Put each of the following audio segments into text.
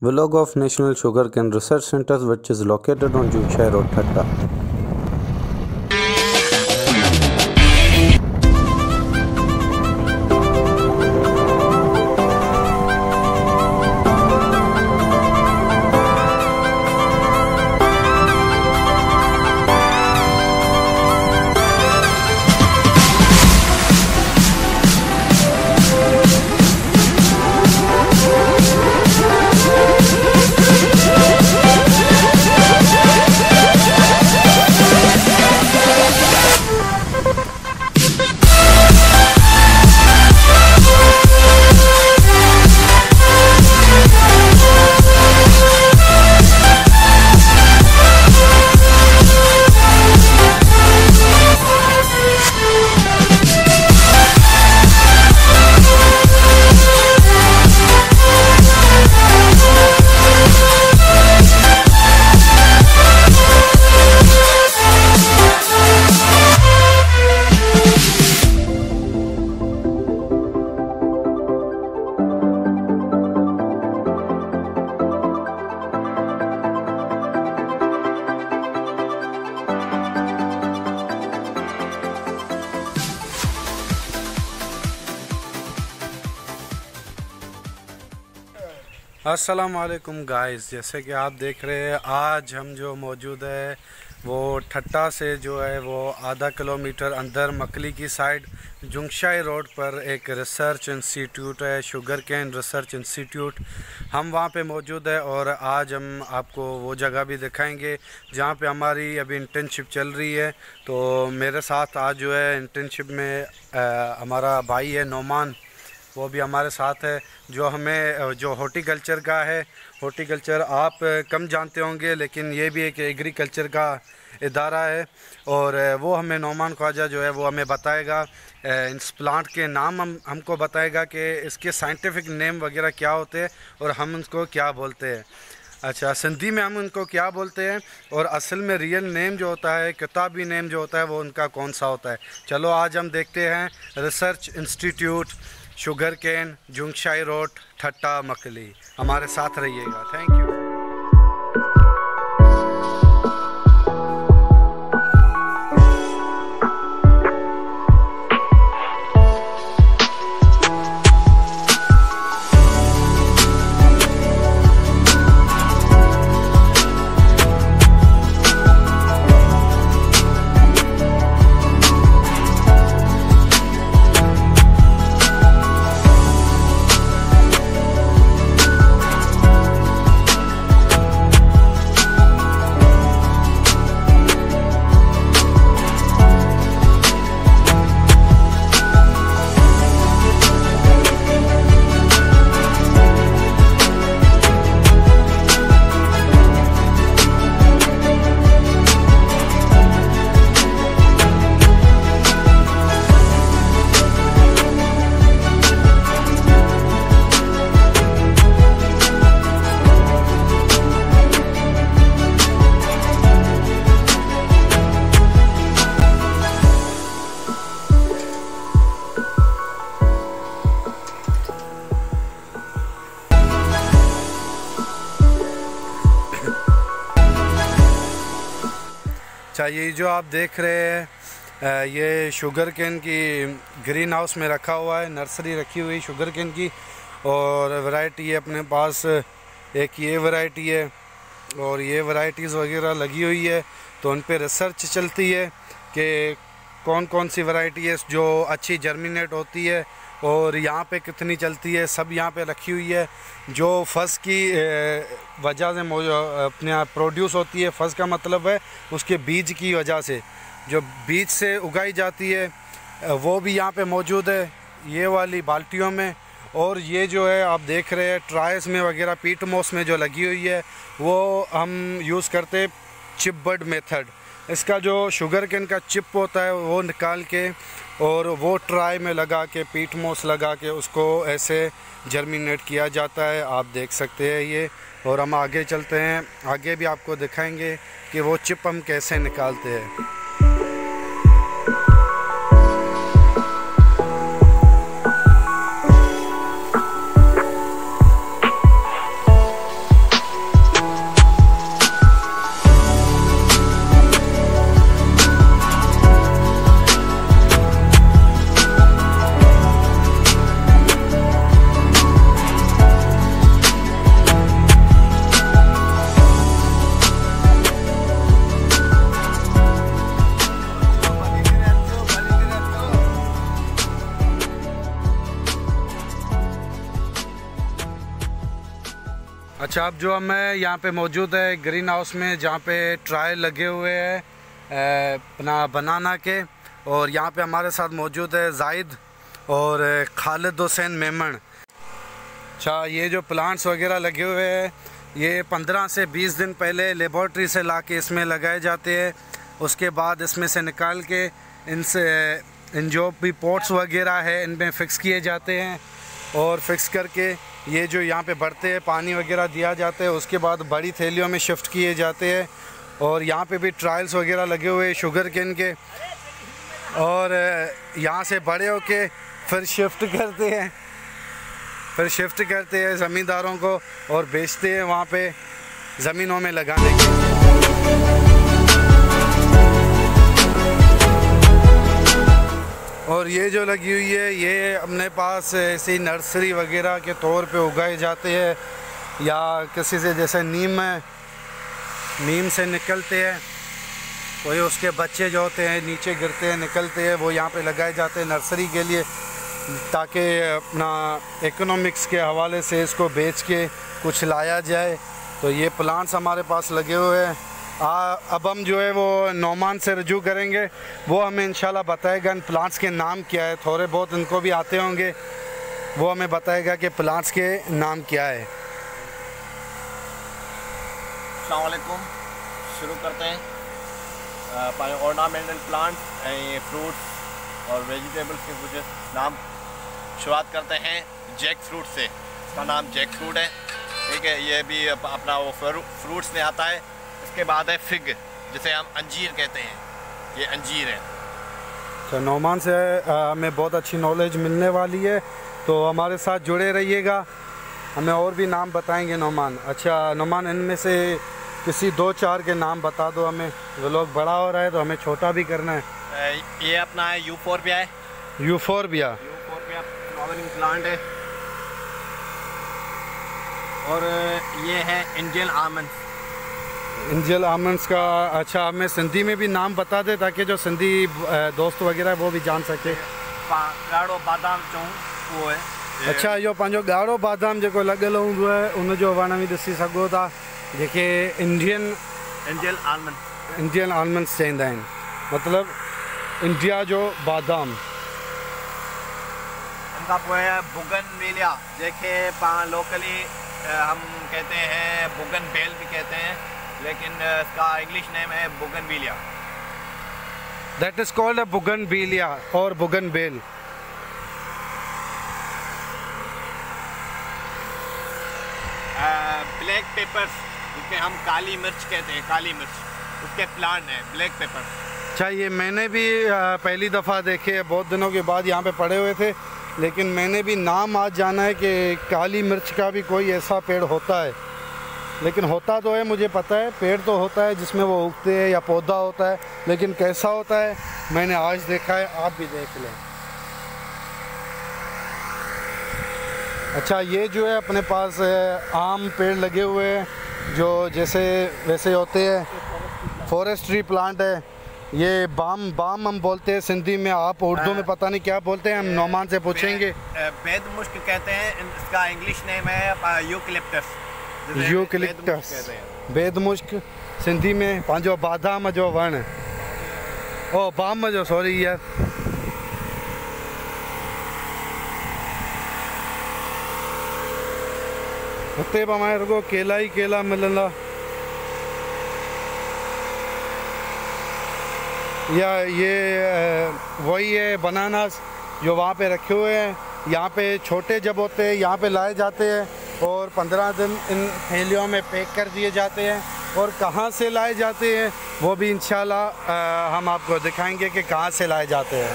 Vlog of National Sugarcane Research Center, which is located on Jungshai Road, Thatta. अस्सलाम वालेकुम guys, जैसे कि आप देख रहे हैं आज हम जो मौजूद है वो ठट्टा से जो है वो आधा किलोमीटर अंदर मकली की साइड जुंगशाई रोड पर एक रिसर्च इंस्टीट्यूट है, शुगर केन रिसर्च इंस्टीट्यूट। हम वहाँ पे मौजूद है और आज हम आपको वो जगह भी दिखाएंगे जहाँ पे हमारी अभी इंटर्नशिप चल रही है। तो मेरे साथ आज जो है इंटर्नशिप में हमारा भाई है नोमान, वो भी हमारे साथ है, जो हमें जो हॉर्टिकल्चर का है। हॉर्टिकल्चर आप कम जानते होंगे, लेकिन ये भी एक एग्रीकल्चर का इदारा है और वो हमें नोमान ख्वाजा जो है वो हमें बताएगा, इस प्लांट के नाम हमको बताएगा कि इसके साइंटिफिक नेम वगैरह क्या होते हैं और हम उनको क्या बोलते हैं। अच्छा, सिंधी में हम उनको क्या बोलते हैं और असल में रियल नेम जो होता है, किताबी नेम जो होता है, वो उनका कौन सा होता है। चलो आज हम देखते हैं रिसर्च इंस्टीट्यूट शुगर केन जुंगशाई रोड ठट्टा मकली। हमारे साथ रहिएगा। Thank you. अच्छा, ये जो आप देख रहे हैं ये शुगर केन की ग्रीन हाउस में रखा हुआ है, नर्सरी रखी हुई शुगर केन की। और वैरायटी है अपने पास, एक ये वैरायटी है और ये वैरायटीज़ वगैरह लगी हुई है। तो उन पे रिसर्च चलती है कि कौन कौन सी वैरायटी है जो अच्छी जर्मिनेट होती है और यहाँ पे कितनी चलती है, सब यहाँ पे रखी हुई है। जो फस की वजह से अपने आप प्रोड्यूस होती है, फस का मतलब है उसके बीज की वजह से, जो बीज से उगाई जाती है, वो भी यहाँ पे मौजूद है ये वाली बाल्टियों में। और ये जो है आप देख रहे हैं ट्रायस में वगैरह पीट मोस में जो लगी हुई है, वो हम यूज़ करते चिपबर्ड मेथड। इसका जो शुगर केन का चिप होता है वो निकाल के और वो ट्राई में लगा के पीट मोस लगा के उसको ऐसे जर्मिनेट किया जाता है। आप देख सकते हैं ये। और हम आगे चलते हैं, आगे भी आपको दिखाएंगे कि वो चिप हम कैसे निकालते हैं। अच्छा, अब जो मैं यहाँ पे मौजूद है ग्रीन हाउस में, जहाँ पे ट्रायल लगे हुए हैं अपना बनाना के, और यहाँ पे हमारे साथ मौजूद है जाहिद और खालिद हुसैन मेमन। अच्छा, ये जो प्लांट्स वगैरह लगे हुए हैं ये 15 से 20 दिन पहले लेबॉर्ट्री से ला के इसमें लगाए जाते हैं। उसके बाद इसमें से निकाल के इन जो भी पॉट्स वगैरह है इनमें फ़िक्स किए जाते हैं, और फिक्स करके ये जो यहाँ पे बढ़ते हैं पानी वगैरह दिया जाता है। उसके बाद बड़ी थैलियों में शिफ्ट किए जाते हैं, और यहाँ पे भी ट्रायल्स वगैरह लगे हुए हैं शुगर केन के, और यहाँ से बड़े होके फिर शिफ्ट करते हैं ज़मींदारों को और बेचते हैं वहाँ पे ज़मीनों में लगाने के लिए। और ये जो लगी हुई है ये अपने पास ऐसी नर्सरी वगैरह के तौर पे उगाए जाते हैं, या किसी से जैसे नीम से निकलते हैं, वही उसके बच्चे जो होते हैं नीचे गिरते हैं निकलते हैं, वो यहाँ पे लगाए जाते हैं नर्सरी के लिए, ताकि अपना इकोनॉमिक्स के हवाले से इसको बेच के कुछ लाया जाए। तो ये प्लांट्स हमारे पास लगे हुए हैं। अब हम जो है वो नौमान से रजू करेंगे, वो हमें इंशाल्लाह बताएगा इन प्लांट्स के नाम क्या है। थोड़े बहुत इनको भी आते होंगे, वो हमें बताएगा कि प्लांट्स के नाम क्या है। अस्सलाम वालेकुम, शुरू करते हैं। ऑर्नामेंटल प्लांट, फ्रूट्स और वेजिटेबल्स के कुछ नाम शुरुआत करते हैं जैक फ्रूट से। इसका नाम जैक फ्रूट है, ठीक है। ये भी अपना वो फ्रूट्स में आता है। इसके बाद है फिग, जिसे हम अंजीर कहते हैं, ये अंजीर है। अच्छा, नौमान से हमें बहुत अच्छी नॉलेज मिलने वाली है, तो हमारे साथ जुड़े रहिएगा, हमें और भी नाम बताएंगे नौमान। अच्छा नौमान, इनमें से किसी 2-4 के नाम बता दो हमें, वो लोग बड़ा हो रहा है तो हमें छोटा भी करना है। ये अपना है यूफोरबिया है। यूफोरबिया फ्लावरिंग प्लांट है। और ये है एंजल आमंड्स। एंजल आमंड्स का, अच्छा हमें सिंधी में भी नाम बता दे ताकि जो सिंधी दोस्त वगैरह है वो भी जान सके। ॻाढ़ो बादाम चऊं वो है। अच्छा, इहो पंहिंजो ॻाढ़ो बादाम जेको लॻियल हूंदो आहे उनजो वण बि ॾिसी सघो था, जेके एंजल आलमंड्स चवंदा आहिनि, मतिलबु इंडिया जो बादाम। उनका पोइ बुगनविलिया, जेके पाण लोकली हम कहते हैं बुगन बेल भी कहते हैं, लेकिन इसका इंग्लिश नेम है बुगनविलिया। दैट इज कॉल्ड अ बुगनविलिया और बुगनबेल। ब्लैक पेपर्स, जिसके हम काली मिर्च कहते हैं, काली मिर्च, उसके प्लांट हैं ब्लैक पेपर्स। अच्छा, ये मैंने भी पहली दफ़ा देखे, बहुत दिनों के बाद यहाँ पे पड़े हुए थे, लेकिन मैंने भी नाम आज जाना है कि काली मिर्च का भी कोई ऐसा पेड़ होता है। लेकिन होता तो है, मुझे पता है पेड़ तो होता है जिसमें वो उगते हैं या पौधा होता है, लेकिन कैसा होता है मैंने आज देखा है, आप भी देख लें। अच्छा, ये जो है अपने पास आम पेड़ लगे हुए हैं जो जैसे वैसे होते हैं, फॉरेस्ट्री प्लांट है। ये बाम हम बोलते हैं सिंधी में, आप उर्दू में पता नहीं क्या बोलते हैं, हम नौमान से पूछेंगे। बेदमुश्क कहते हैं, इसका इंग्लिश नेम है यूकलिप्टस। बेदमुश्क सिंधी में पंहिंजो बादाम जो वण, ओ बाम जो, सॉरी यार। हुते बि हमारे रुगो केला ही केला मिलंदा, या ये वही है बनानास जो वहाँ पे रखे हुए हैं। यहाँ पे छोटे जब होते हैं यहाँ पे लाए जाते हैं और 15 दिन इन थैलियों में पैक कर दिए जाते हैं, और कहाँ से लाए जाते हैं वो भी इंशाल्लाह हम आपको दिखाएंगे कि कहाँ से लाए जाते हैं।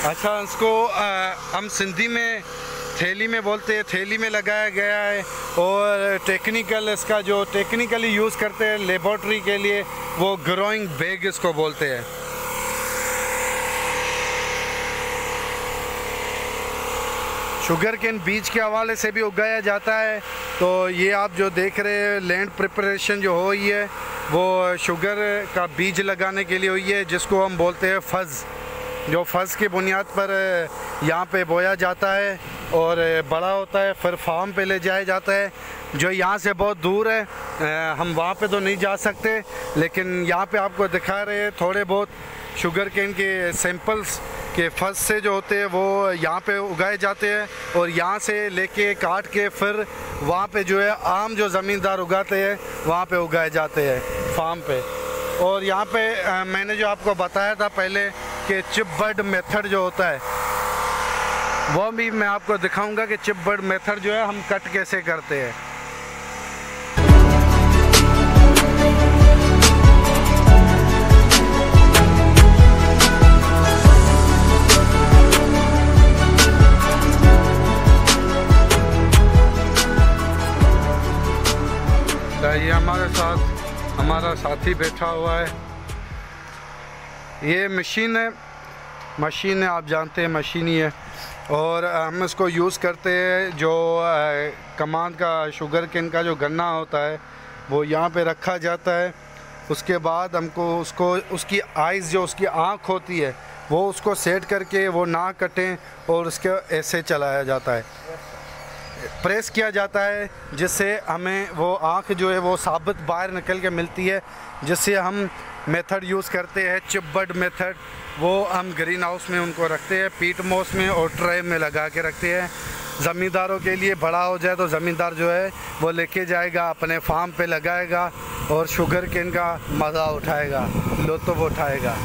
अच्छा, इसको हम सिंधी में थैली में बोलते हैं, थैली में लगाया गया है, और टेक्निकल इसका जो टेक्निकली यूज़ करते हैं लेबॉर्ट्री के लिए वो ग्रोइंग बैग इसको बोलते हैं। शुगर केन बीज के हवाले से भी उगाया जाता है। तो ये आप जो देख रहे हैं लैंड प्रिपरेशन जो हुई है वो शुगर का बीज लगाने के लिए हुई है, जिसको हम बोलते हैं फज़। जो फर्ज की बुनियाद पर यहाँ पे बोया जाता है और बड़ा होता है, फिर फार्म पे ले जाया जाता है जो यहाँ से बहुत दूर है। हम वहाँ पे तो नहीं जा सकते, लेकिन यहाँ पे आपको दिखा रहे हैं थोड़े बहुत शुगर केन के सैंपल्स के फर्ज से जो होते हैं वो यहाँ पे उगाए जाते हैं और यहाँ से लेके काट के फिर वहाँ पे जो है आम जो ज़मींदार उगाते हैं वहाँ पे उगाए जाते हैं फार्म पे। और यहाँ पे मैंने जो आपको बताया था पहले कि चिप बड मेथड जो होता है वो भी मैं आपको दिखाऊंगा कि चिप बड मेथड जो है हम कट कैसे करते हैं। ये हमारा साथी बैठा हुआ है। ये मशीन है, आप जानते हैं मशीन ही है और हम इसको यूज़ करते हैं। जो कमान का शुगर केन का जो गन्ना होता है वो यहाँ पे रखा जाता है। उसके बाद हमको उसकी आइज़ जो उसकी आँख होती है वो उसको सेट करके वो ना कटें और उसके ऐसे चलाया जाता है, प्रेस किया जाता है, जिससे हमें वो आँख जो है वो साबित बाहर निकल के मिलती है, जिससे हम मेथड यूज़ करते हैं चिप बड मेथड। वो हम ग्रीन हाउस में उनको रखते हैं, पीट मोस में और ट्रे में लगा के रखते हैं। ज़मींदारों के लिए बड़ा हो जाए तो ज़मींदार जो है वो लेके जाएगा अपने फार्म पे लगाएगा और शुगर केन का मज़ा उठाएगा, लुत्फ़ उठाएगा।